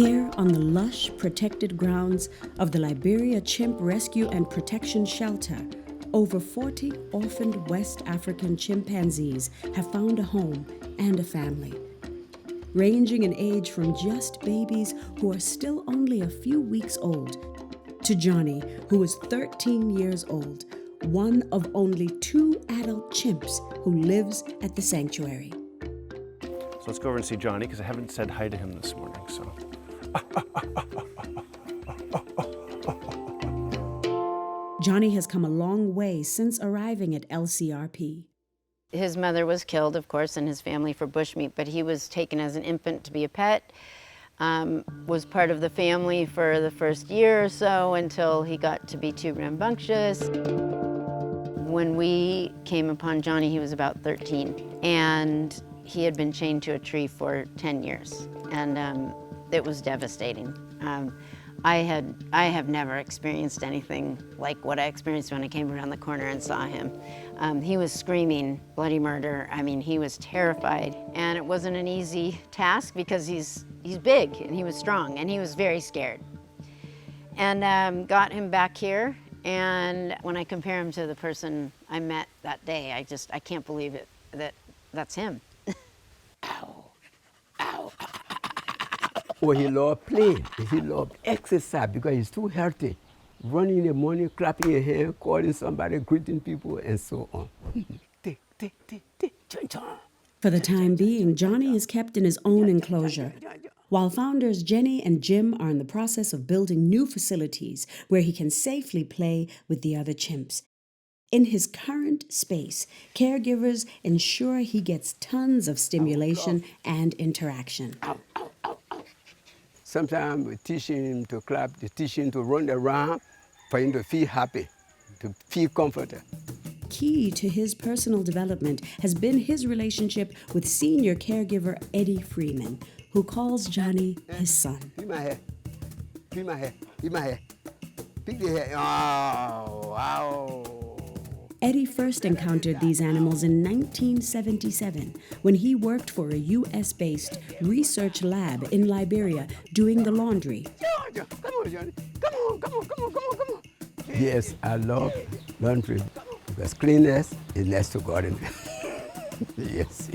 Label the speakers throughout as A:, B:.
A: Here on the lush, protected grounds of the Liberia Chimp Rescue and Protection Shelter, over 40 orphaned West African chimpanzees have found a home and a family, ranging in age from just babies who are still only a few weeks old to Johnny, who is 13 years old, one of only 2 adult chimps who lives at the sanctuary.
B: So let's go over and see Johnny, because I haven't said hi to him this morning, so.
A: Johnny has come a long way since arriving at LCRP.
C: His mother was killed, of course, and his family for bushmeat, but he was taken as an infant to be a pet, was part of the family for the first year or so until he got to be too rambunctious. When we came upon Johnny, he was about 13, and he had been chained to a tree for 10 years, and it was devastating. I have never experienced anything like what I experienced when I came around the corner and saw him. He was screaming bloody murder. I mean, he was terrified, and it wasn't an easy task because he's big and he was strong and he was very scared. And got him back here, and when I compare him to the person I met that day, I can't believe it, that's him.
D: Ow, ow. Oh, he loved playing. He loved exercise because he's too healthy. Running in the morning, clapping your hand, calling somebody, greeting people, and so on.
A: For the time being, Johnny is kept in his own enclosure, while founders Jenny and Jim are in the process of building new facilities where he can safely play with the other chimps. In his current space, caregivers ensure he gets tons of stimulation and interaction.
D: Sometimes we teach him to clap, we teach him to run around for him to feel happy, to feel comforted.
A: Key to his personal development has been his relationship with senior caregiver Eddie Freeman, who calls Johnny his son.
D: Pick my hair, pick my hair, pick my hair, pick the hair. Oh, wow.
A: Eddie first encountered these animals in 1977 when he worked for a U.S.-based research lab in Liberia doing the laundry.
D: Come on, Johnny. Come on. Yes, I love laundry because cleanliness is next to gardening. Yes.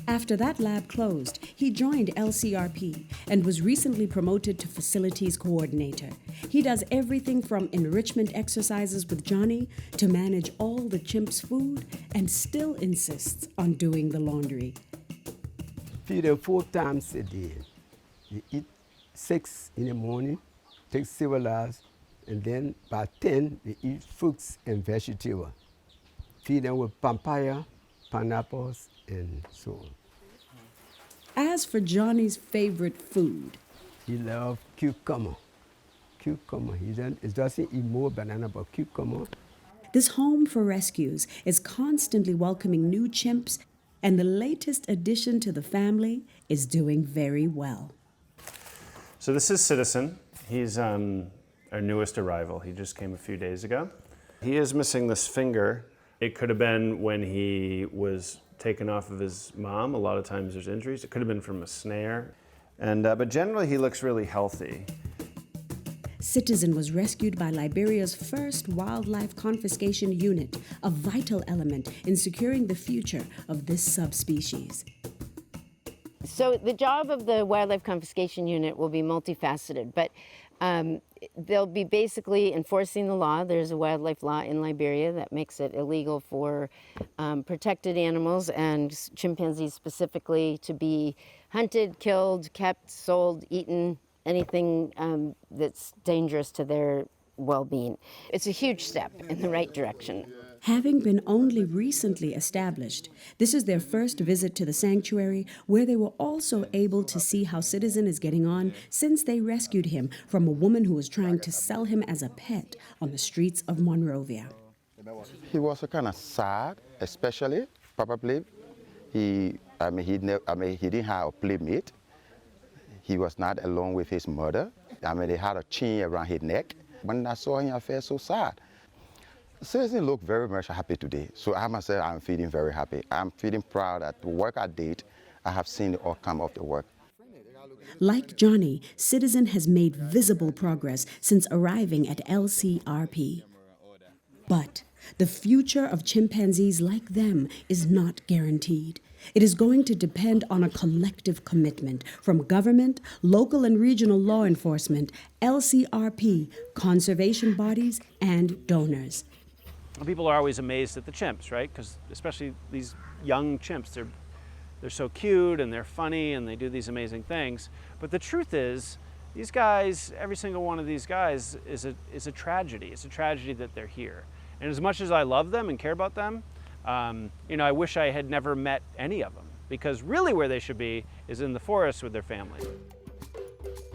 A: After that lab closed, he joined LCRP and was recently promoted to facilities coordinator. He does everything from enrichment exercises with Johnny to manage all the chimps' food and still insists on doing the laundry.
D: Feed them 4 times a day. You eat 6 in the morning, take several hours, and then by 10, they eat fruits and vegetables. Feed them with papaya, pineapples, and so on.
A: As for Johnny's favorite food,
D: he loves cucumber. He doesn't eat more banana, but cucumber.
A: This home for rescues is constantly welcoming new chimps, and the latest addition to the family is doing very well.
B: So this is Citizen. He's our newest arrival. He just came a few days ago. He is missing this finger. It could have been when he was taken off of his mom. A lot of times there's injuries. It could have been from a snare. But generally he looks really healthy.
A: Citizen was rescued by Liberia's first wildlife confiscation unit, a vital element in securing the future of this subspecies.
C: So the job of the Wildlife Confiscation Unit will be multifaceted, but they'll be basically enforcing the law. There's a wildlife law in Liberia that makes it illegal for protected animals and chimpanzees specifically to be hunted, killed, kept, sold, eaten, anything that's dangerous to their well-being. It's a huge step in the right direction.
A: Having been only recently established, this is their first visit to the sanctuary, where they were also able to see how Citizen is getting on since they rescued him from a woman who was trying to sell him as a pet on the streets of Monrovia.
E: He was kind of sad, especially, probably. He didn't have a playmate. He was not alone with his mother. They had a chain around his neck. When I saw him, I felt so sad. Citizen looked very much happy today. So I must say I'm feeling very happy. I'm feeling proud that the work I did, I have seen the outcome of the work.
A: Like Johnny, Citizen has made visible progress since arriving at LCRP. But the future of chimpanzees like them is not guaranteed. It is going to depend on a collective commitment from government, local and regional law enforcement, LCRP, conservation bodies, and donors.
B: People are always amazed at the chimps, right? Because especially these young chimps, they're so cute and they're funny and they do these amazing things. But the truth is, these guys, every single one of these guys is a tragedy. It's a tragedy that they're here. And as much as I love them and care about them, I wish I had never met any of them, because really where they should be is in the forest with their family.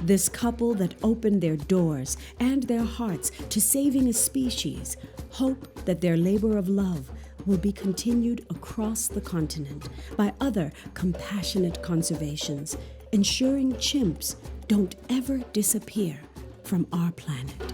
A: This couple that opened their doors and their hearts to saving a species hope that their labor of love will be continued across the continent by other compassionate conservations, ensuring chimps don't ever disappear from our planet.